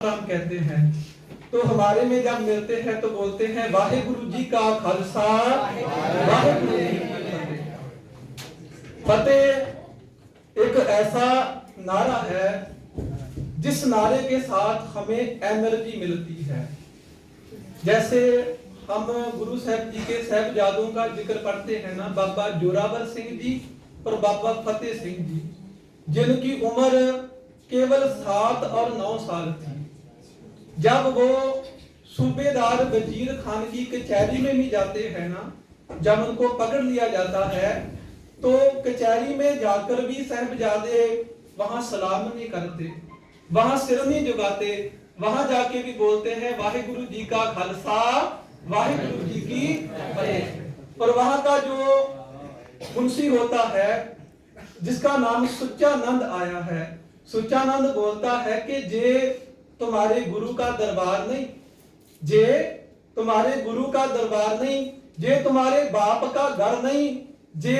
हम कहते हैं तो हमारे में जब मिलते हैं तो बोलते हैं वाहे गुरु जी का खालसा वाहे गुरु जी की फतेह। फतेह एक ऐसा नारा है जिस नारे के साथ हमें एनर्जी मिलती है। जैसे हम गुरु साहब जी के साहिबजादों का जिक्र पढ़ते हैं ना, बाबा जोरावर सिंह जी और बाबा फतेह सिंह जी, जिनकी उम्र केवल 7 और 9 साल थी। जब वो सूबेदार वजीर खान की कचहरी में भी जाते हैं ना, जब उनको पकड़ लिया जाता है तो कचहरी में जाकर भी साहिबजादे वहां सलाम नहीं करते, वहां सिर नहीं झुकाते, वहां जाके भी बोलते हैं वाहिगुरु जी का खालसा वाहिगुरु जी की फतेह। और वहां का जो मुंशी होता है जिसका नाम सुच्चानंद आया है, सुच्चानंद बोलता है कि जे तुम्हारे गुरु का दरबार नहीं, जे तुम्हारे गुरु का दरबार नहीं, जे तुम्हारे बाप का घर नहीं, जे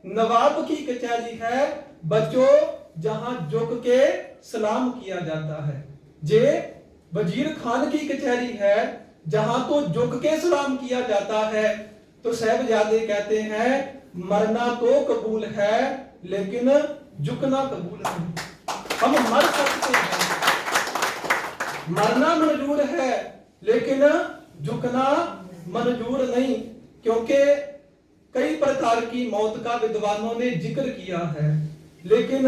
नवाब की कचहरी है बच्चों जहां झुक के सलाम किया जाता है, जे वजीर खान की कचहरी है जहां तो झुक के सलाम किया जाता है। तो साहिबजादे कहते हैं मरना तो कबूल है लेकिन झुकना कबूल नहीं। हम मर सकते हैं, मरना मंजूर है लेकिन झुकना मंजूर नहीं, क्योंकि कई प्रकार की मौत का विद्वानों ने जिक्र किया है, लेकिन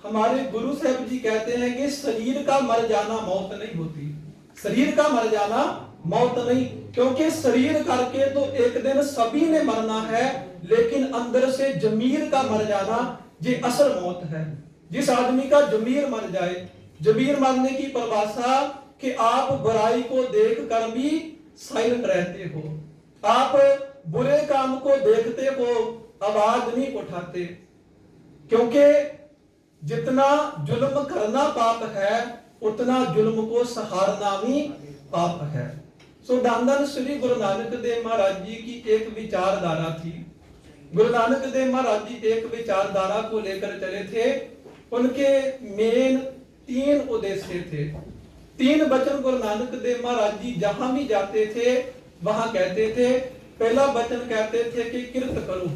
हमारे गुरु साहब जी कहते हैं कि शरीर का मर जाना मौत नहीं होती, शरीर का मर जाना मौत नहीं, क्योंकि शरीर करके तो एक दिन सभी ने मरना है, लेकिन अंदर से जमीर का मर जाना ये असल मौत है। जिस आदमी का जमीर मर जाए, जमीर मरने की परिभाषा कि आप बुराई को देखकर भी साइलेंट रहते हो, आप बुरे काम को देखते हो आवाज नहीं उठाते, क्योंकि जितना जुल्म करना पाप है उतना जुल्म को सहारना भी पाप है। सो धन श्री गुरु नानक देव महाराज जी की एक विचारधारा थी। गुरु नानक देव महाराज जी एक विचारधारा को लेकर चले थे। उनके मेन 3 उद्देश्य थे, 3 वचन गुरु नानक देव महाराज जी जहां भी जाते थे वहां कहते थे। पहला वचन कहते थे कि किरत करो,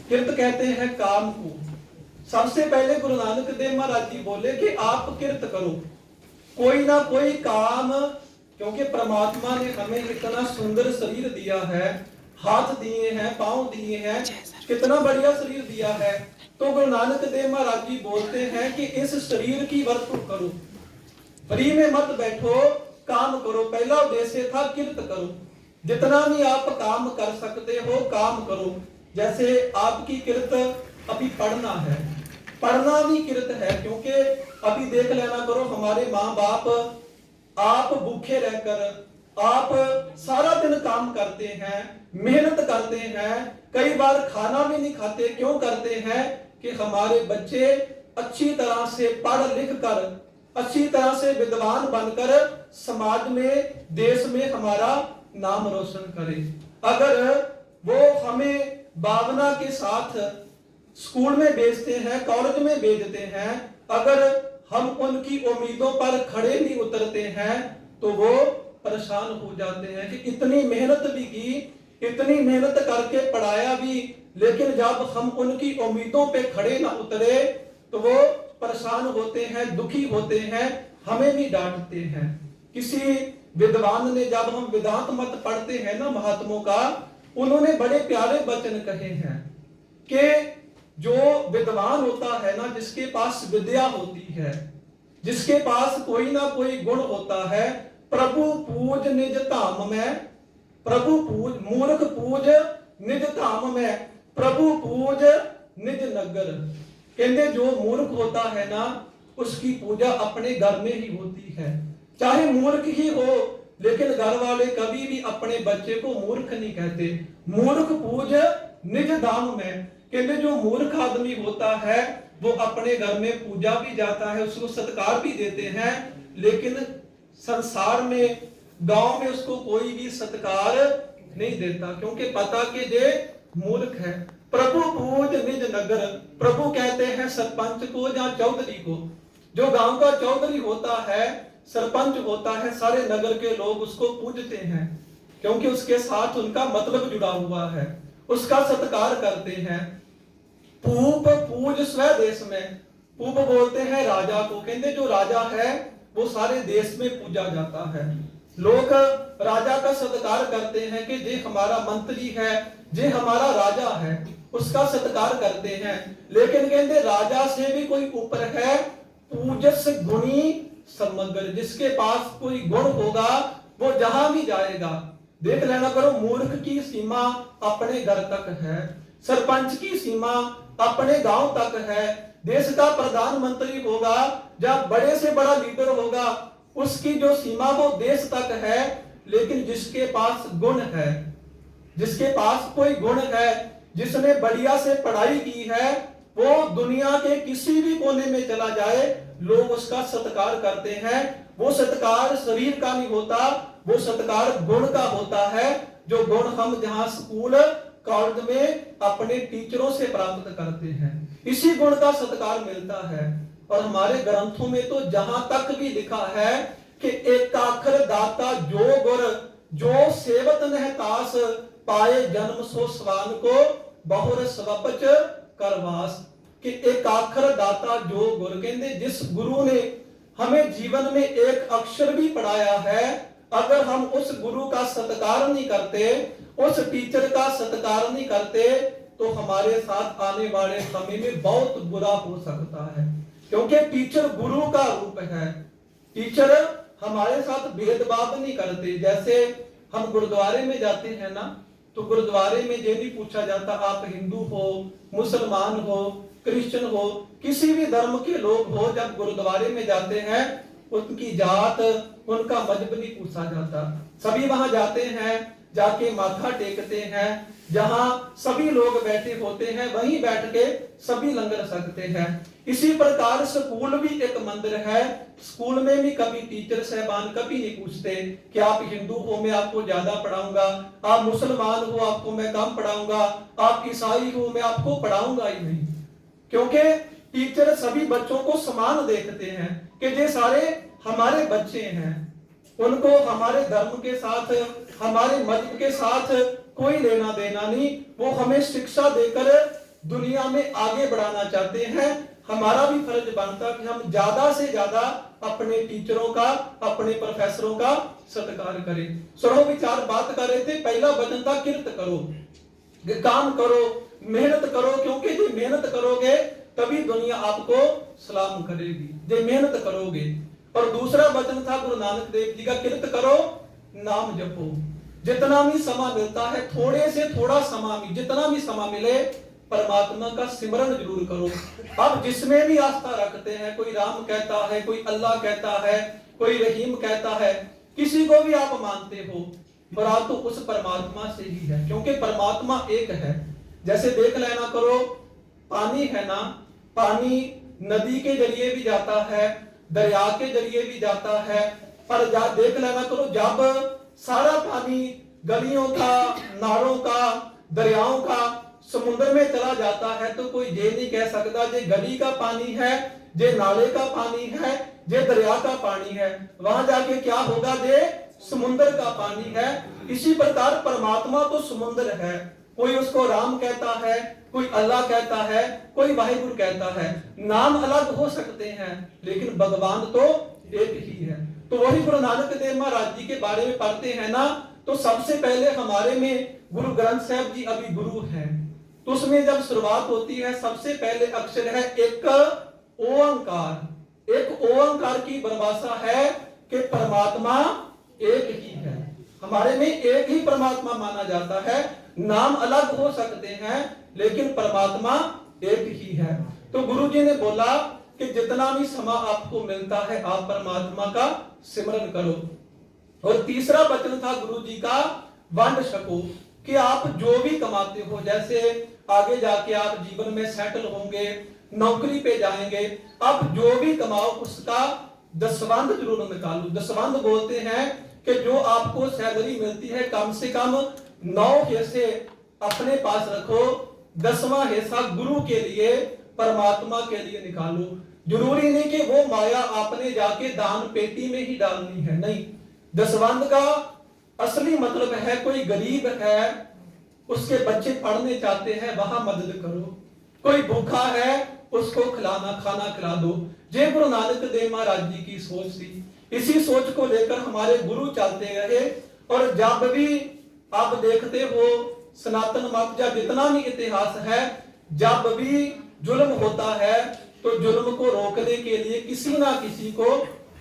किरत कहते हैं काम को। सबसे पहले गुरु नानक देव महाराज जी बोले कि आप किरत करो, कोई ना कोई काम, क्योंकि परमात्मा ने हमें इतना सुंदर शरीर दिया है, हाथ दिए हैं, पांव दिए हैं, कितना बढ़िया शरीर दिया है। तो गुरु नानक देव महाराज जी बोलते हैं कि इस शरीर की वरतु करो, फ्री में मत बैठो, काम करो। पहला उद्देश्य था किरत करो, जितना भी आप काम कर सकते हो काम करो। जैसे आपकी किरत अभी पढ़ना है, पढ़ना भी किरत है, क्योंकि अभी देख लेना करो हमारे माँ बाप, आप भूखे रहकर आप सारा दिन काम करते हैं, मेहनत करते हैं, कई बार खाना भी नहीं खाते। क्यों करते हैं? कि हमारे बच्चे अच्छी तरह से पढ़ लिख कर, अच्छी तरह से विद्वान बनकर समाज में, देश में हमारा नाम रोशन करे। अगर वो हमें भावना के साथ स्कूल में भेजते हैं, कॉलेज में भेजते हैं, अगर हम उनकी उम्मीदों पर खड़े नहीं उतरते हैं तो वो परेशान हो जाते हैं कि इतनी मेहनत भी की, इतनी मेहनत करके पढ़ाया भी, लेकिन जब हम उनकी उम्मीदों पे खड़े ना उतरे तो वो परेशान होते हैं, दुखी होते हैं, हमें भी डांटते हैं। किसी विद्वान ने, जब हम वेदांत मत पढ़ते हैं ना महात्मों का, उन्होंने बड़े प्यारे वचन कहे हैं कि जो विद्वान होता है ना, जिसके पास विद्या होती है, जिसके पास कोई ना कोई गुण होता है, प्रभु पूज निज धाम में, प्रभु पूज, मूर्ख पूज निज धाम में, प्रभु पूज निज नगर। कहते जो मूर्ख होता है ना, उसकी पूजा अपने घर में ही होती है। चाहे मूर्ख ही हो, लेकिन घर वाले कभी भी अपने बच्चे को मूर्ख नहीं कहते। मूर्ख पूज निज धाम में, कहते जो मूर्ख आदमी होता है वो अपने घर में पूजा भी जाता है, उसको सत्कार भी देते हैं, लेकिन संसार में, गांव में उसको कोई भी सत्कार नहीं देता, क्योंकि पता कि ये मूर्ख है। प्रभु पूज निज नगर, प्रभु कहते हैं सरपंच को या चौधरी को। जो गांव का चौधरी होता है सरपंच होता है, सारे नगर के लोग उसको पूजते हैं, क्योंकि उसके साथ उनका मतलब जुड़ा हुआ है, उसका सत्कार करते हैं। पूप पूज स्व देश में, पूप बोलते हैं राजा को, कहते जो राजा है वो सारे देश में पूजा जाता है। लोग राजा का सत्कार करते हैं कि जे हमारा मंत्री है, जे हमारा राजा है, उसका सत्कार करते हैं। लेकिन कहते राजा से भी कोई ऊपर है, पूजस गुणी समग्र, जिसके पास कोई गुण होगा वो जहां भी जाएगा। देख लेना करो, मूर्ख की सीमा अपने घर तक है, सरपंच की सीमा अपने गांव तक है, देश का प्रधानमंत्री होगा, जब बड़े से बड़ा लीडर होगा, उसकी जो सीमा वो देश तक है। लेकिन जिसके पास गुण है, जिसके पास कोई गुण है, जिसने बढ़िया से पढ़ाई की है, वो दुनिया के किसी भी कोने में चला जाए, लोग उसका सत्कार करते हैं। वो सत्कार शरीर का नहीं होता, वो सत्कार गुण का होता है, जो गुण हम जहां स्कूल कॉलेज में अपने टीचरों से प्राप्त करते हैं, इसी गुण का सत्कार मिलता है। और हमारे ग्रंथों में तो जहां तक भी लिखा है कि एकाखर दाता जो गुर, जो सेवत नहतास, पाए जन्म सो स्वान को बहुर स्वपच करवास। कि एकाखर दाता जो गुर, कहते जिस गुरु ने हमें जीवन में एक अक्षर भी पढ़ाया है, अगर हम उस गुरु का सत्कार नहीं करते, उस टीचर का सत्कार नहीं करते, तो हमारे साथ आने वाले समय में बहुत बुरा हो सकता है। क्योंकि टीचर गुरु का रूप है, टीचर हमारे साथ भेदभाव नहीं करते। जैसे हम गुरुद्वारे में जाते हैं ना, तो गुरुद्वारे में ये नहीं पूछा जाता आप हिंदू हो, मुसलमान हो, क्रिश्चियन हो, किसी भी धर्म के लोग हो, जब गुरुद्वारे में जाते हैं उनकी जात, उनका मजहब नहीं पूछा जाता। सभी वहां जाते हैं, जाके माथा टेकते हैं, जहां सभी लोग बैठे होते हैं वहीं बैठ के सभी लंगर सकते हैं। इसी प्रकार स्कूल भी एक मंदिर है, स्कूल में भी कभी टीचर सहबान कभी नहीं पूछते कि आप हिंदू हो मैं आपको ज्यादा पढ़ाऊंगा, आप मुसलमान हो आपको मैं कम पढ़ाऊंगा, आप ईसाई हो मैं आपको पढ़ाऊंगा ही नहीं। क्योंकि टीचर सभी बच्चों को समान देखते हैं कि ये सारे हमारे बच्चे हैं, उनको हमारे धर्म के साथ, हमारे मजहब के साथ कोई लेना देना नहीं। वो हमें शिक्षा देकर दुनिया में आगे बढ़ाना चाहते हैं। हमारा भी फर्ज बनता कि हम ज्यादा से ज्यादा अपने टीचरों का, अपने प्रोफेसरों का सत्कार करें। सर्व विचार बात कर रहे थे, पहला वचन था किरत करो, काम करो, मेहनत करो, क्योंकि जो मेहनत करोगे तभी दुनिया आपको सलाम करेगी, जो मेहनत करोगे। और दूसरा वचन था गुरु नानक देव जी का, किरत करो, नाम जपो। जितना भी समय मिलता है, थोड़े से थोड़ा समय भी, जितना भी समय मिले, परमात्मा का सिमरन जरूर करो। अब जिसमें भी आस्था रखते हैं, कोई राम कहता है, कोई अल्लाह कहता है, कोई रहीम कहता है, किसी को भी आप मानते हो, मुराद तो उस परमात्मा से ही है, क्योंकि परमात्मा एक है। जैसे देख लेना करो, पानी है ना, पानी नदी के जरिए भी जाता है, दरिया के जरिए भी जाता है, पर देख लेना करो, जब सारा पानी गलियों का, नालों का, दरियाओं का समुद्र में चला जाता है, तो कोई ये नहीं कह सकता ये गली का पानी है, ये नाले का पानी है, ये दरिया का पानी है। वहां जाके क्या होगा, ये समुद्र का पानी है। इसी प्रकार परमात्मा तो समुद्र है, कोई उसको राम कहता है, कोई अल्लाह कहता है, कोई वाहिगुरु कहता है, नाम अलग हो सकते हैं लेकिन भगवान तो एक ही है। तो वही गुरु नानक देव महाराज जी के बारे में पढ़ते हैं ना, तो सबसे पहले हमारे में गुरु ग्रंथ साहब जी अभी गुरु हैं, तो उसमें जब शुरुआत होती है सबसे पहले अक्षर है एक ओंकार। एक ओंकार की परिभाषा है कि परमात्मा एक ही है, हमारे में एक ही परमात्मा माना जाता है। नाम अलग हो सकते हैं लेकिन परमात्मा एक ही है। तो गुरु जी ने बोला कि जितना भी समय आपको मिलता है आप परमात्मा का सिमरन करो। और तीसरा वचन था गुरु जी का, वंड सको, कि आप जो भी कमाते हो, जैसे आगे जाके आप जीवन में सेटल होंगे, नौकरी पे जाएंगे, आप जो भी कमाओ उसका दसवंध जरूर निकालो। दसवंध बोलते हैं कि जो आपको सैलरी मिलती है कम से कम 9 हिस्से अपने पास रखो, 10वां हिस्सा गुरु के लिए, परमात्मा के लिए निकालो। जरूरी नहीं कि वो माया आपने जाके दान पेटी में ही डालनी है, नहीं। दसवंध का असली मतलब है कोई गरीब है, उसके बच्चे पढ़ने चाहते हैं, वहां मदद करो। कोई भूखा है, उसको खिलाना खाना खिला दो। ये गुरु नानक देव महाराज जी की सोच थी। इसी सोच को लेकर हमारे गुरु चलते रहे। और जब भी आप देखते हो सनातन मत या जितना भी इतिहास है, जब भी जुल्म होता है तो जुल्म को रोकने के लिए किसी ना किसी को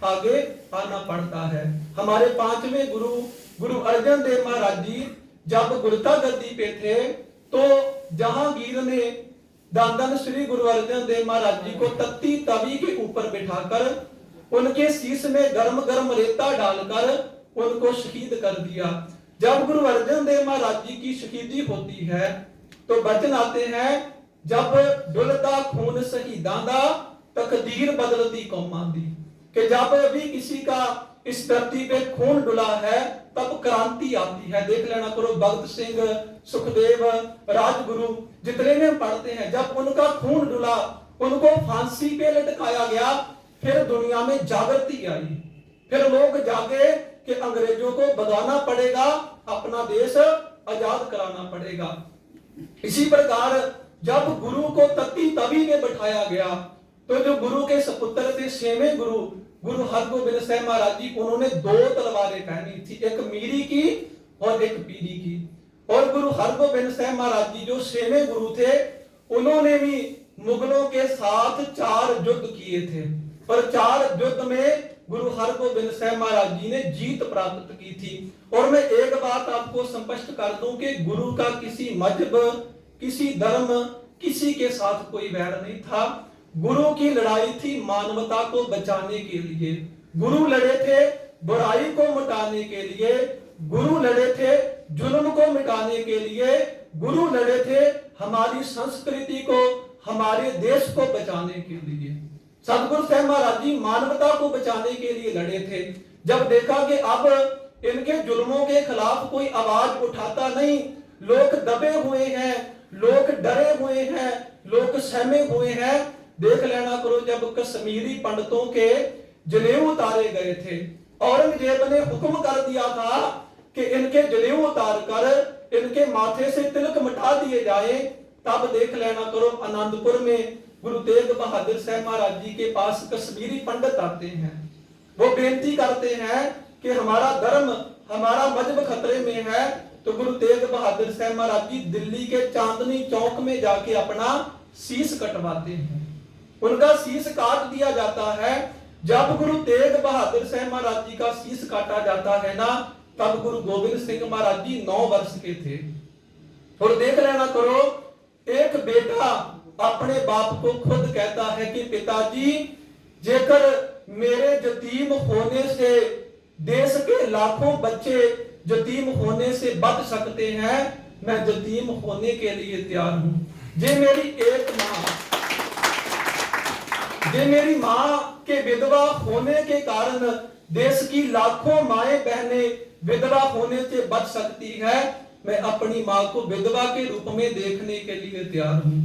आगे आना पड़ता है। हमारे पांचवें गुरु गुरु अर्जन देव महाराज जी जब गुरुता गद्दी पे थे तो जहांगीर ने दादन श्री गुरु अर्जन देव महाराज जी को तत्ती तवी के ऊपर बिठाकर उनके शीश में गर्म गर्म रेता डालकर उनको शहीद कर दिया। जब गुरु अर्जन देव महाराज जी की शहीदी होती है तो वचन आते हैं, जब डुलदा खून शहीदां दा तकदीर बदलती कौमां दी, कि जब भी किसी का इस धरती पे खून डुला है तब क्रांति आती है। देख लेना करो भगत सिंह, सुखदेव, राजगुरु जितने में पढ़ते हैं, जब उनका खून डुला, उनको फांसी पे लटकाया गया, फिर दुनिया में जागृति आई, फिर लोग जागे कि अंग्रेजों को भगाना पड़ेगा, अपना देश आजाद कराना पड़ेगा। इसी प्रकार जब गुरु को तत्ती तवी में बैठाया गया तो जो गुरु के सपुत्र थे, छेवें गुरु गुरु हरगोबिंद साहब महाराज जी, उन्होंने दो तलवारें पहनी थी, एक मीरी की और एक पीली की। और गुरु हरगोबिंद साहब महाराज जी जो छेवें गुरु थे, उन्होंने भी मुगलों के साथ 4 युद्ध किए थे और 4 युद्ध में गुरु हरगोबिंद साहब महाराज जी ने जीत प्राप्त की थी। और मैं एक बात आपको स्पष्ट कर दूं कि गुरु का किसी मजहब, किसी धर्म, किसी के साथ कोई वैर नहीं था। गुरु की लड़ाई थी मानवता को बचाने के लिए। गुरु लड़े थे बुराई को मिटाने के लिए, गुरु लड़े थे जुल्म को मिटाने के लिए, गुरु लड़े थे हमारी संस्कृति को, हमारे देश को बचाने के लिए। सतगुरु साहब महाराज जी मानवता को बचाने के लिए लड़े थे। जब देखा कि अब इनके जुल्मों के खिलाफ कोई आवाज उठाता नहीं, लोग दबे हुए हैं, लोग डरे हुए हैं, लोग सहमे हुए हैं। देख लेना करो जब कश्मीरी पंडितों के जनेऊ उतारे गए थे, औरंगजेब ने हुक्म कर दिया था कि इनके जनेऊ उतार कर इनके माथे से तिलक मिटा दिए जाए। तब देख लेना करो आनंदपुर में गुरु तेग बहादुर साहब महाराज जी के पास कश्मीरी पंडित आते हैं, वो बेनती करते हैं कि हमारा धर्म, हमारा मजहब खतरे में है। तो गुरु तेग बहादुर साहब महाराज जी दिल्ली के चांदनी चौक में जाके अपना शीश कटवाते हैं, उनका शीश काट दिया जाता है। जब गुरु तेग बहादुर साहब महाराज जी का शीश काटा जाता है ना, तब गुरु गोविंद सिंह महाराज जी 9 वर्ष के थे। और देख लेना करो एक बेटा अपने बाप को खुद कहता है कि पिताजी, जेकर मेरे यतीम होने से देश के लाखों बच्चे यतीम होने से बच सकते हैं, मैं यतीम होने के लिए तैयार हूं। जे मेरी मां के विधवा होने के कारण देश की लाखों माएं बहनें विधवा होने से बच सकती है, मैं अपनी मां को विधवा के रूप में देखने के लिए तैयार हूं।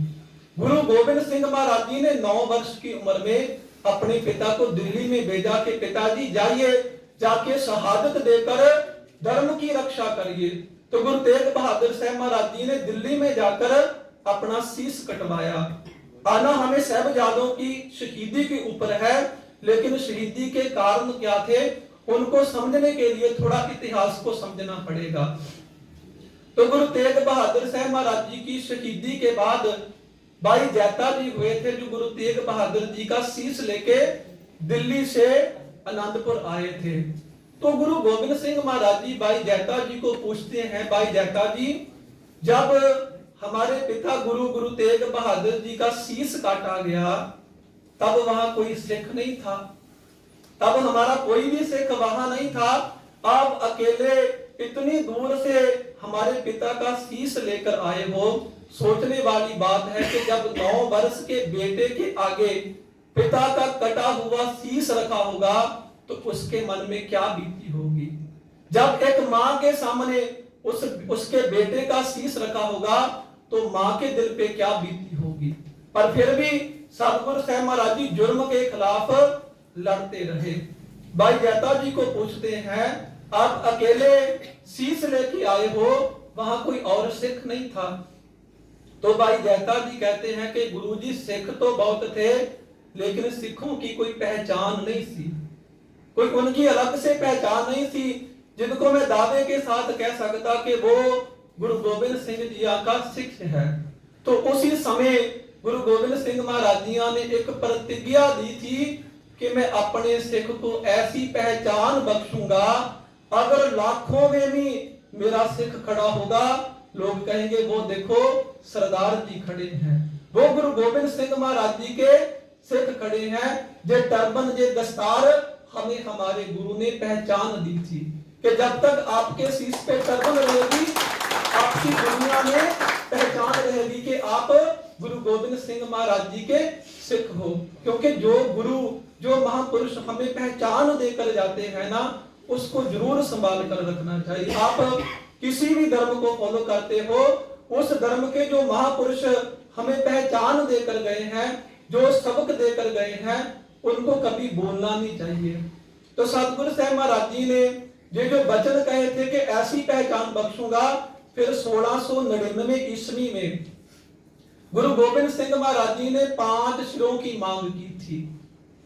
गुरु गोविंद सिंह महाराज जी ने 9 वर्ष की उम्र में अपने पिता को दिल्ली में भेजा कि पिताजी जाइए, जाके शहादत देकर धर्म की रक्षा करिए। तो गुरु तेग बहादुर साहब महाराज जी ने दिल्ली में जाकर अपना शीश कटवाया। आना हमें साहिबजादों की शहीदी के ऊपर है, लेकिन शहीदी के कारण क्या थे उनको समझने के लिए थोड़ा इतिहास को समझना पड़ेगा। तो गुरु तेग बहादुर साहब महाराज जी की शहीदी के बाद भाई जैता जी हुए थे, जो गुरु तेग बहादुर जी का शीश लेके दिल्ली से आनंदपुर आए थे। तो गुरु गोविंद सिंह महाराज जी भाई जैता जी को पूछते हैं, भाई जैता जी, जब हमारे पिता गुरु तेग बहादुर जी का शीश काटा गया तब वहां कोई सिख नहीं था, तब हमारा कोई भी सिख वहां नहीं था, आप अकेले इतनी दूर से हमारे पिता का शीश लेकर आए हो। सोचने वाली बात है कि जब 9 वर्ष के बेटे के आगे पिता का कटा हुआ शीश रखा होगा तो उसके मन में क्या बीती होगी। जब एक मां के सामने उसके बेटे का शीश रखा होगा तो मां के दिल पे क्या बीती होगी। पर फिर भी सतगुरु साहब महाराज जी जुर्म के खिलाफ लड़ते रहे। भाई जैता जी को पूछते हैं, आप अकेले शीश लेके आए हो, वहां कोई और सिख नहीं था? तो भाई जैता जी कहते हैं कि गुरुजी सिख तो बहुत थे, लेकिन सिखों की कोई पहचान नहीं थी, कोई उनकी अलग से पहचान नहीं थी जिनको मैं दावे के साथ कह सकता कि वो गुरु गोबिंद सिंह जी का सिख है। तो उसी समय गुरु गोबिंद सिंह महाराज जी ने एक प्रतिज्ञा दी थी कि मैं अपने सिख को ऐसी पहचान बख्शूंगा, अगर लाखों में भी मेरा सिख खड़ा होगा, लोग कहेंगे वो देखो सरदार जी खड़े हैं, वो गुरु गोबिंद सिंह महाराज जी के सिख खड़े हैं। जे टर्बन जे दस्तार हमें हमारे गुरु ने पहचान दी थी कि जब तक आपके शीश पे टर्बन रहेगी, आपकी दुनिया में पहचान रहेगी कि आप गुरु गोबिंद सिंह महाराज जी के सिख हो। क्योंकि जो गुरु, जो महापुरुष हमें पहचान देकर जाते हैं ना, उसको जरूर संभाल कर रखना चाहिए। आप किसी भी धर्म को फॉलो करते हो, उस धर्म के जो महापुरुष हमें पहचान देकर गए हैं, जो सबक देकर गए हैं, उनको कभी भूलना नहीं चाहिए। तो सतगुरु साहब महाराज जी ने ये जो वचन कहे थे कि ऐसी पहचान बख्शूंगा, फिर 1699 ईस्वी में गुरु गोबिंद सिंह महाराज जी ने 5 सिरों की मांग की थी।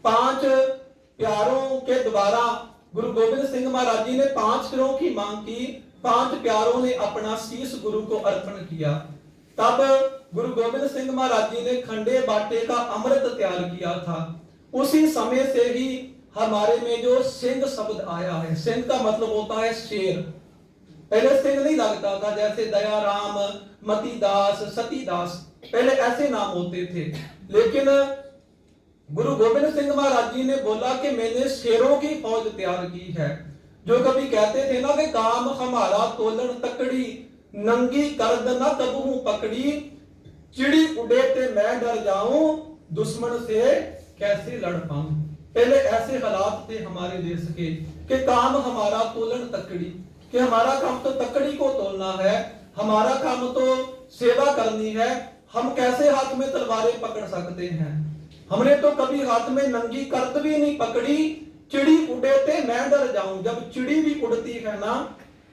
5 प्यारों के द्वारा गुरु गोबिंद सिंह महाराज जी ने 5 सिरों की मांग की। 5 प्यारों ने अपना शीश गुरु को अर्पण किया। तब गुरु गोबिंद सिंह महाराज जी ने खंडे बाटे का अमृत तैयार किया था। उसी समय से ही हमारे में जो सिंह शब्द आया है, सिंह का मतलब होता है शेर। पहले सिंह नहीं लगता था, जैसे दयाराम, मतीदास, सतीदास, पहले ऐसे नाम होते थे। लेकिन गुरु गोबिंद सिंह महाराज जी ने बोला कि मैंने शेरों की फौज तैयार की है। जो कभी कहते थे ना कि काम हमारा तोलन तकड़ी, नंगी करद न कबहू पकड़ी, चिड़ी उड़े ते मैं डर जाऊं, दुश्मन से कैसे लड़ पाऊं। पहले ऐसे हालात थे हमारे देश के कि काम हमारा तोलन तकड़ी, कि हमारा काम तो तकड़ी को तोलना है, हमारा काम तो सेवा करनी है। हम कैसे हाथ में तलवारें पकड़ सकते हैं? हमने तो कभी हाथ में नंगी करद भी नहीं पकड़ी। चिड़ी उड़े ते मैं डर जाऊं, जब चिड़ी भी उड़ती है ना,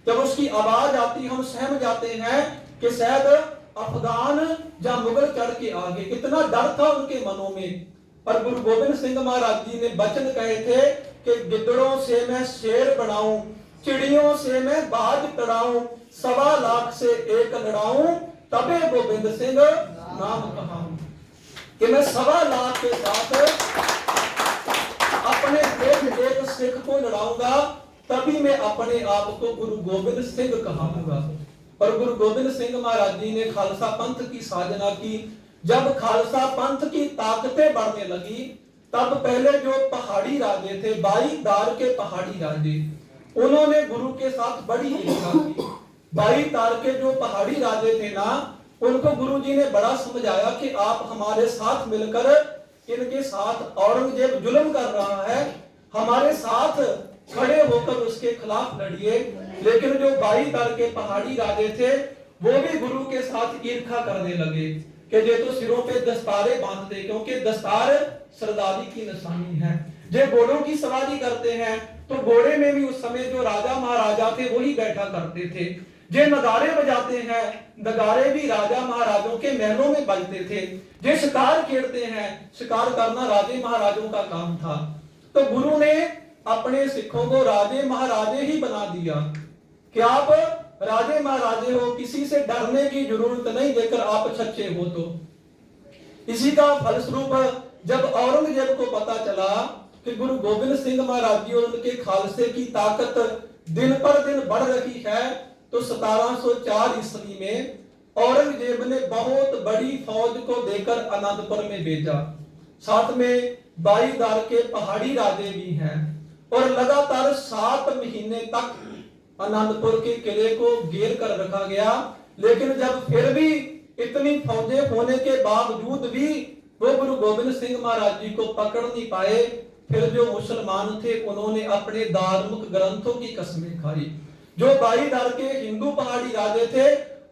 जब उसकी आवाज आती, हम सहम जाते हैं कि शायद अफगान या मुगल चढ़ के आगे। इतना डर था उनके मनों में। पर गुरु गोबिंद सिंह महाराज जी ने वचन कहे थे कि गिद्दड़ों से मैं शेर बनाऊं, चिड़ियों से मैं बाज तड़ाऊं, 1.25 लाख से एक लड़ाऊं, तबे गोबिंद सिंह नाम कहाऊं। कि मैं 1.25 लाख के साथ अपने एक सिख को लड़ाऊंगा, तभी मैं अपने आप को गुरु गोबिंद सिंह कहाऊंगा। और गुरु गोबिंद सिंह महाराज जी ने खालसा पंथ की साधना की। जब खालसा पंथ की ताकतें बढ़ने लगी, तब पहले जो पहाड़ी राजे थे, 22 दार के पहाड़ी राजे, उन्होंने गुरु के साथ बड़ी ईर्ष्या की। 22 दार के जो पहाड़ी राजे थे ना, उनको गुरु जी ने बड़ा समझाया कि आप हमारे साथ मिलकर इनके साथ औरंगजेब जुल्म कर रहा है, हमारे साथ खड़े होकर उसके खिलाफ लड़िए। लेकिन जो 22 दार के पहाड़ी राजे थे, वो भी गुरु के साथ ईर्ष्या करने लगे कि ये तो सिरों पे दस्तारे बांधते, क्योंकि दस्तार सरदारी की निशानी है। जे घोड़ों की सवारी करते हैं, तो घोड़े में भी उस समय जो राजा महाराजा थे वही बैठा करते थे। जे नगारे बजाते हैं, नगारे भी राजा महाराजों के महलों में बजते थे। जे शिकार खेलते हैं, शिकार करना राजे महाराजों का काम था। तो गुरु ने अपने सिखों को राजे महाराजे ही बना दिया कि आप राजे महाराजे हो, किसी से डरने की जरूरत नहीं, जेकर आप सच्चे हो तो। इसी का फलस्वरूप जब औरंगजेब को पता चला कि गुरु गोबिंद सिंह महाराज जी और उनके खालसे की ताकत दिन पर दिन बढ़ रही है, तो 1704 ईस्वी में औरंगजेब ने बहुत बड़ी फौज को देकर अनंतपुर में भेजा। साथ में 22 दार के पहाड़ी राजे भी हैं, और लगातार 7 महीने तक अनंतपुर के किले को घेर कर रखा गया। लेकिन जब फिर भी इतनी फौजें होने के बावजूद भी वो गुरु गोबिंद सिंह महाराज जी को पकड़ नहीं पाए, फिर जो मुसलमान थे उन्होंने अपने धार्मिक ग्रंथों की कसमें खाई। जो 22 दार के हिंदू पहाड़ी राजे थे,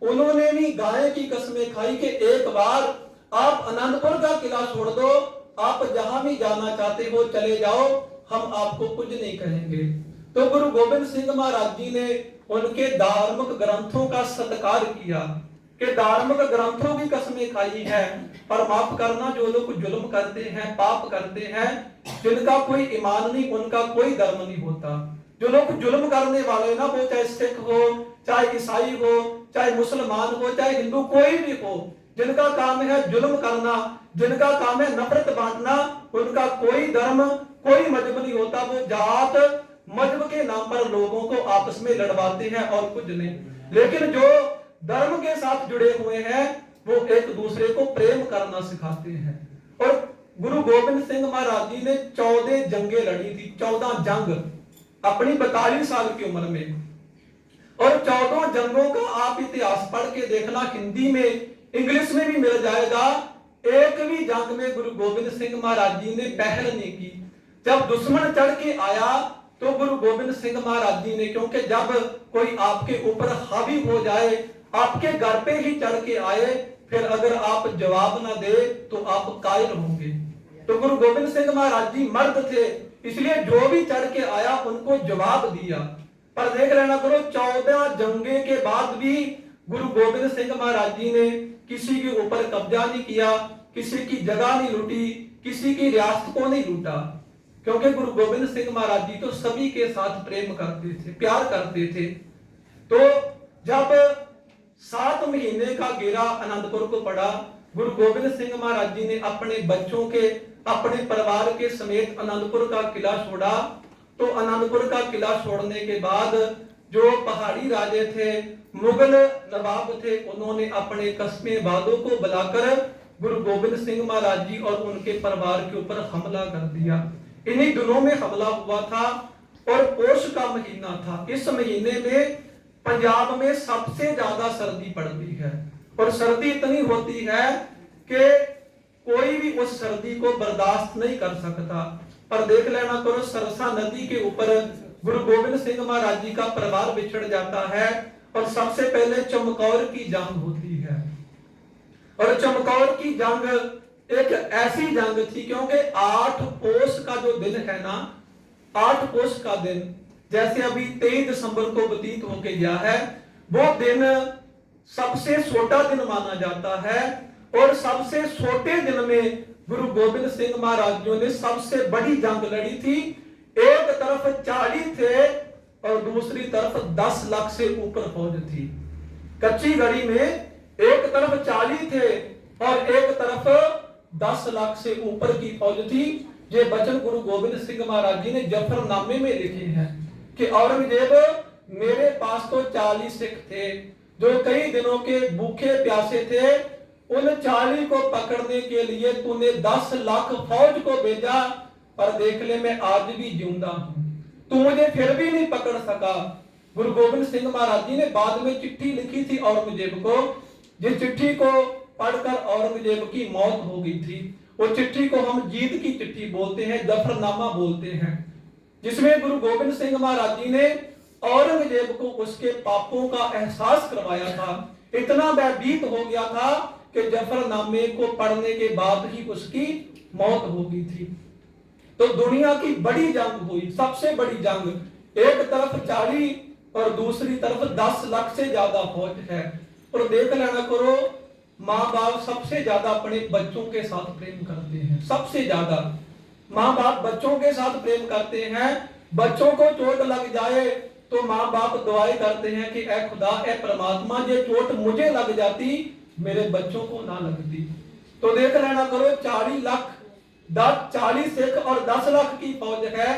उन्होंने भी गाय की कसमें खाई कि एक बार आप आनंदपुर का किला छोड़ दो, आप जहां भी जाना चाहते हो चले जाओ, हम आपको कुछ नहीं कहेंगे। तो गुरु गोविंद सिंह महाराज जी ने उनके धार्मिक ग्रंथों का सत्कार किया कि धार्मिक ग्रंथों की कसमें खाई है, पर माफ करना जो लोग जुल्म करते हैं, पाप करते हैं, जिनका कोई ईमान नहीं, उनका कोई धर्म नहीं होता। जो लोग जुल्म करने वाले ना, वो चाहे सिख हो, चाहे ईसाई हो, चाहे मुसलमान हो, चाहे हिंदू, कोई भी हो, जिनका काम है जुल्म करना, जिनका काम है नफरत बांटना, उनका कोई धर्म, कोई मजहब नहीं होता। वो जात मजहब के नाम पर लोगों को आपस में लड़वाते हैं और कुछ नहीं। लेकिन जो धर्म के साथ जुड़े हुए हैं, वो एक दूसरे को प्रेम करना सिखाते हैं। और गुरु गोविंद सिंह महाराज जी ने 14 जंगें लड़ी थी, 14 जंग अपनी 42 साल की उम्र में। और 14 जंगों का आप इतिहास पढ़ के देखना, हिंदी में, इंग्लिश में भी मिल जाएगा। एक भी जंग में गुरु गोविंद सिंह महाराज जी ने पहल नहीं की। जब दुश्मन चढ़ के आया तो गुरु गोविंद सिंह महाराज जी ने, क्योंकि जब कोई आपके ऊपर हावी हो जाए, आपके घर पे ही चढ़ के आए, फिर अगर आप जवाब ना दे तो आप कायल होंगे। तो गुरु गोविंद सिंह महाराज जी मर्द थे, इसलिए जो भी चढ़ के आया उनको जवाब दिया। पर देख लेना करो, 14 जंगे के बाद भी गुरु गोविंद सिंह महाराज जी ने किसी के ऊपर कब्जा नहीं किया, किसी की जगह नहीं लूटी, किसी की रियासत को नहीं लूटा, क्योंकि गुरु गोविंद सिंह महाराज जी तो सभी के साथ प्रेम करते थे, प्यार करते थे। तो जब 7 महीने का घेरा आनंदपुर को पड़ा, गुरु गोविंद सिंह महाराज जी ने अपने बच्चों के, अपने परिवार के समेत आनंदपुर का किला छोड़ा। तो आनंदपुर का किला छोड़ने के बाद जो पहाड़ी राजे थे, मुगल नवाब थे, उन्होंने अपने कस्बे वालों को बुलाकर गुरु गोविंद सिंह महाराज जी और उनके परिवार के ऊपर हमला कर दिया। इन्हीं दिनों में हमला हुआ था और पोष का महीना था। इस महीने में पंजाब में सबसे ज्यादा सर्दी पड़ती है, और सर्दी इतनी होती है कि कोई भी उस सर्दी को बर्दाश्त नहीं कर सकता। पर देख लेना करो, सरसा नदी के ऊपर गुरु गोविंद सिंह महाराज जी का परिवार बिछड़ जाता है, और सबसे पहले चमकौर की जंग होती है। और चमकौर की जंग एक ऐसी जंग थी, क्योंकि 8 पोष का जो दिन है ना, 8 पोष का दिन, जैसे अभी 23 दिसंबर को व्यतीत होके गया है, वो दिन सबसे छोटा दिन माना जाता है। और सबसे छोटे दिन में गुरु गोविंद सिंह महाराज जी ने सबसे बड़ी जंग लड़ी थी। एक तरफ 40 थे और दूसरी तरफ 10 लाख से ऊपर फौज थी। कच्ची घड़ी में एक तरफ 40 थे और एक तरफ 10 लाख से ऊपर की फौज थी। ये वचन गुरु गोविंद सिंह महाराज जी ने जफरनामे में लिखे हैं कि औरंगजेब, मेरे पास तो 40 सिख थे जो कई दिनों के भूखे प्यासे थे, उन 40 को पकड़ने के लिए तूने 10 लाख फौज को भेजा, पर देख ले मैं आज भी जिंदा हूं, तू मुझे फिर भी नहीं पकड़ सका। गुरु गोविंद सिंह महाराज जी ने बाद में चिट्ठी लिखी थी औरंगजेब को, जिस चिट्ठी को पढ़कर औरंगजेब की मौत हो गई थी। वो चिट्ठी को हम जीत की चिट्ठी बोलते हैं, जफरनामा बोलते हैं, जिसमें गुरु गोविंद सिंह महाराज जी ने औरंगजेब को उसके पापों का एहसास करवाया था। इतना भयभीत हो गया था कि जफरनामे को पढ़ने के बाद ही उसकी मौत हो गई थी। तो दुनिया की बड़ी जंग हुई, सबसे बड़ी जंग। एक तरफ 40 और दूसरी तरफ 10 लाख से ज्यादा फौज है। और देख लेना करो, माँ बाप सबसे ज्यादा अपने बच्चों के साथ प्रेम करते हैं, सबसे ज्यादा माँ बाप बच्चों के साथ प्रेम करते हैं। बच्चों को चोट लग जाए तो माँ बाप दुआएं करते हैं कि ऐ खुदा, ऐ परमात्मा, ये चोट मुझे लग जाती, मेरे बच्चों को ना लगती। तो देख लेना करो, 40 लाख 40 सिख और 10 लाख की फौज है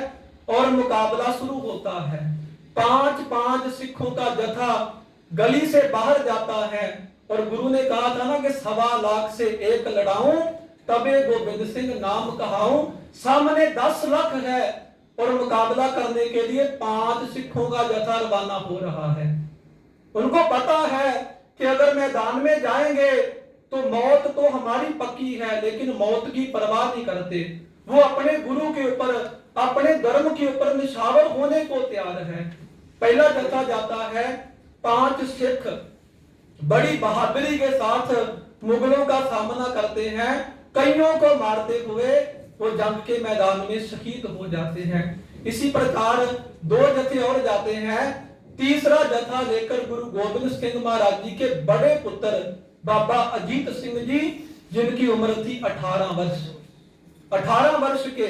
और मुकाबला शुरू होता है। 5-5 सिखों का जथा गली से बाहर जाता है और गुरु ने कहा था ना कि 1.25 लाख से एक लड़ाऊं, तबे गोविंद सिंह नाम कहाऊं। सामने 10 लाख है और मुकाबला करने के लिए 5 सिखों का जथा रवाना हो रहा है। उनको पता है कि अगर मैदान में जाएंगे तो मौत तो हमारी पक्की है, लेकिन मौत की परवाह नहीं करते। वो अपने गुरु के ऊपर, अपने धर्म के ऊपर निछावर होने को तैयार है। पहला जथा जाता है, 5 सिख बड़ी बहादुरी के साथ मुगलों का सामना करते हैं, कईयों को मारते हुए वो जंग के मैदान में शहीद हो जाते हैं। इसी प्रकार 2 जत्थे और जाते हैं। तीसरा जत्था लेकर गुरु गोबिंद सिंह महाराज जी के बड़े पुत्र बाबा अजीत सिंह जी, जिनकी उम्र थी 18 वर्ष। 18 वर्ष के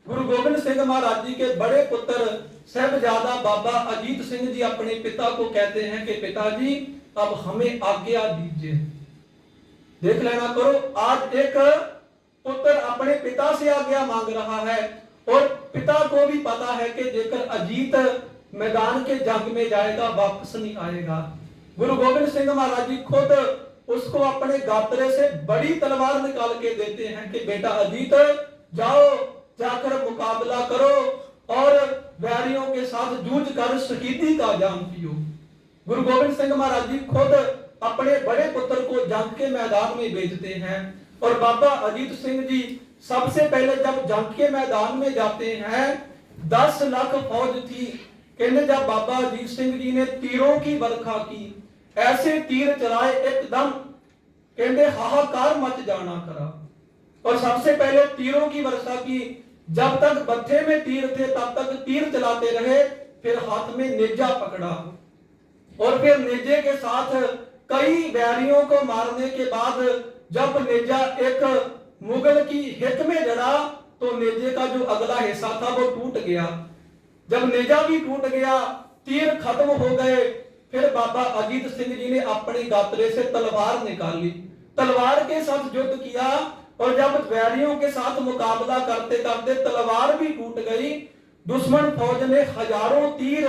गुरु गोबिंद सिंह महाराज जी के बड़े पुत्र साहिबजादा बाबा अजीत सिंह जी अपने पिता को कहते हैं कि पिताजी अब हमें आज्ञा दीजिए। देख लेना करो, आज एक पुत्र अपने पिता से आज्ञा मांग रहा है और पिता को भी पता है कि जेकर अजीत मैदान के जंग में जाएगा वापस नहीं आएगा। गुरु गोबिंद सिंह महाराज जी खुद उसको अपने गात्रे से बड़ी तलवार निकाल के देते हैं कि बेटा अजीत जाओ, जाकर मुकाबला करो और वैरियों के साथ जूझ कर शहीदी का जाम पियो। गुरु गोबिंद सिंह महाराज जी खुद अपने बड़े पुत्र को जंग के मैदान में भेजते हैं और बाबा अजीत सिंह जी सबसे पहले जब जंग के मैदान में जाते हैं 10 लाख फौज थी। कहते जब बाबा अजीत सिंह जी ने तीरों की बरखा की, ऐसे तीर चलाए एकदम कहते हाहाकार मच जाना करा और सबसे पहले तीरों की वर्षा की। जब तक बत्थे में तीर थे तब तक तीर चलाते रहे, फिर हाथ में नेजा पकड़ा और फिर नेजे के साथ कई बैरियों को मारने के बाद जब नेजा एक मुगल की हित में जड़ा तो नेजे का जो अगला हिस्सा था वो टूट गया। जब नेजा भी टूट गया, तीर खत्म हो गए, फिर बाबा अजीत सिंह जी ने अपने गात्रे से तलवार निकाली, तलवार के साथ युद्ध किया और जब वैरियों के साथ मुकाबला करते करते तलवार भी टूट गई। दुश्मन फौज ने हजारों तीर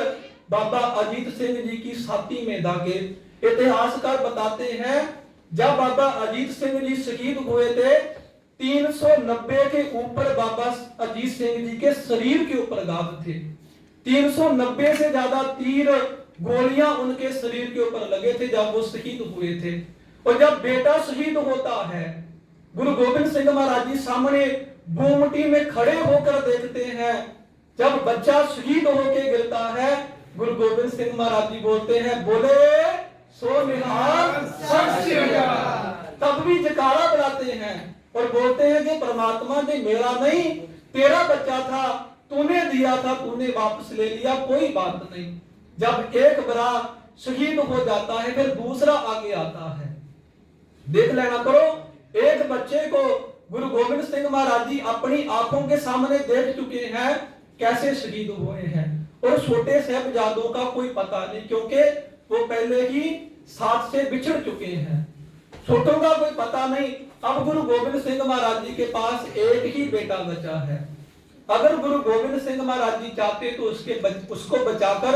बाबा अजीत सिंह जी की छाती में दागे। इतिहासकार बताते हैं जब बाबा अजीत सिंह जी शहीद हुए थे 390 के ऊपर बाबा अजीत सिंह जी के शरीर के ऊपर घाव थे। 390 से ज्यादा तीर गोलियां उनके शरीर के ऊपर लगे थे जब वो शहीद हुए थे। और जब बेटा शहीद होता है, गुरु गोबिंद सिंह महाराज जी सामने गुमटी में खड़े होकर देखते हैं। जब बच्चा शहीद होकर गिरता है, गुरु गोबिंद सिंह महाराज जी बोलते हैं बोले सो निहाल सत श्री अकाल। तब भी जयकारा बुलाते हैं और बोलते हैं कि परमात्मा ने मेरा नहीं तेरा बच्चा था, तूने दिया था, तूने वापस ले लिया, कोई बात नहीं। जब एक बड़ा शहीद हो जाता है फिर दूसरा आगे आता है। देख लेना करो, एक बच्चे को गुरु गोबिंद सिंह महाराज जी अपनी आंखों के सामने देख चुके हैं कैसे शहीद हुए हैं और छोटे साहिबजादों का कोई पता नहीं, क्योंकि वो पहले ही साथ से बिछड़ चुके हैं। छोटों का कोई पता नहीं। अब गुरु गोबिंद सिंह महाराज जी के पास एक ही बेटा बचा है। अगर गुरु गोबिंद सिंह महाराज जी चाहते तो उसको बचाकर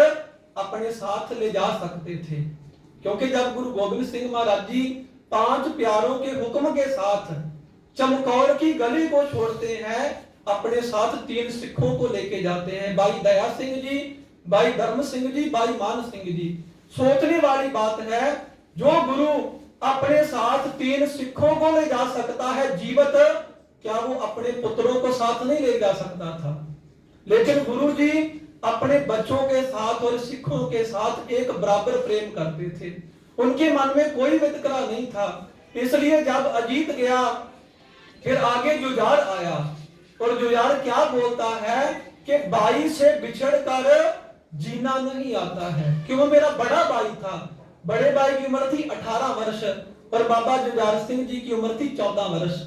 अपने साथ ले जा सकते थे, क्योंकि जब गुरु गोबिंद सिंह महाराज जी 5 प्यारों के हुक्म के साथ चमकौर की गली को छोड़ते हैं, अपने साथ 3 सिखों को लेके जाते हैं, भाई दया सिंह जी, भाई धर्म सिंह जी, भाई मान सिंह जी। सोचने वाली बात है, जो गुरु अपने साथ 3 सिखों को ले जा सकता है जीवित, क्या वो अपने पुत्रों को साथ नहीं ले जा सकता था? लेकिन गुरु जी अपने बच्चों के साथ और सिखों के साथ एक बराबर प्रेम करते थे। उनके मन में कोई वितकरा नहीं था। इसलिए जब अजीत गया फिर आगे जुझार आया और जुझार क्या बोलता है कि भाई से बिछड़कर जीना नहीं आता है। क्यों? मेरा बड़ा भाई था, बड़े भाई की उम्र थी 18 वर्ष और बाबा जुझार सिंह जी की उम्र थी 14 वर्ष।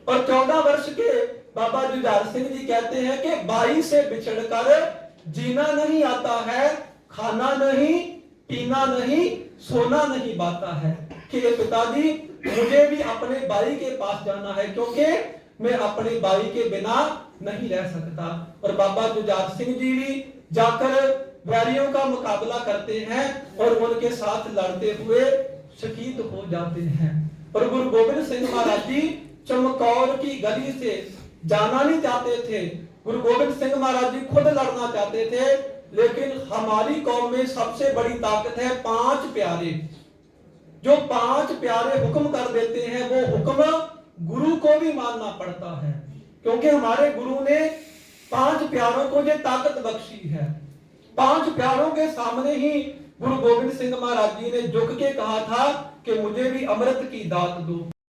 और 14 वर्ष के बाबा जुझार सिंह जी कहते हैं कि भाई से बिछड़कर जीना नहीं आता है, खाना नहीं, पीना नहीं, सोना नहीं पाता है कि पिताजी मुझे भी अपने भाई के पास जाना है, क्योंकि मैं अपने भाई के बिना नहीं रह सकता। और बाबा जुझार सिंह जी भी जाकर वैरियों का मुकाबला करते हैं और उनके साथ लड़ते हुए शहीद हो जाते हैं। और गुरु गोबिंद सिंह महाराज जी चमकौर की गली से जाना नहीं चाहते थे। गुरु गोबिंद सिंह महाराज जी खुद लड़ना चाहते थे, लेकिन हमारी कौम में सबसे बड़ी ताकत है 5 प्यारे। जो 5 प्यारे हुक्म कर देते हैं वो हुक्म गुरु को भी मानना पड़ता है, क्योंकि हमारे गुरु ने 5 प्यारों को ये ताकत बख्शी है। 5 प्यारों के सामने ही गुरु गोबिंद सिंह महाराज जी ने झुक के कहा था कि मुझे भी अमृत की दात दो।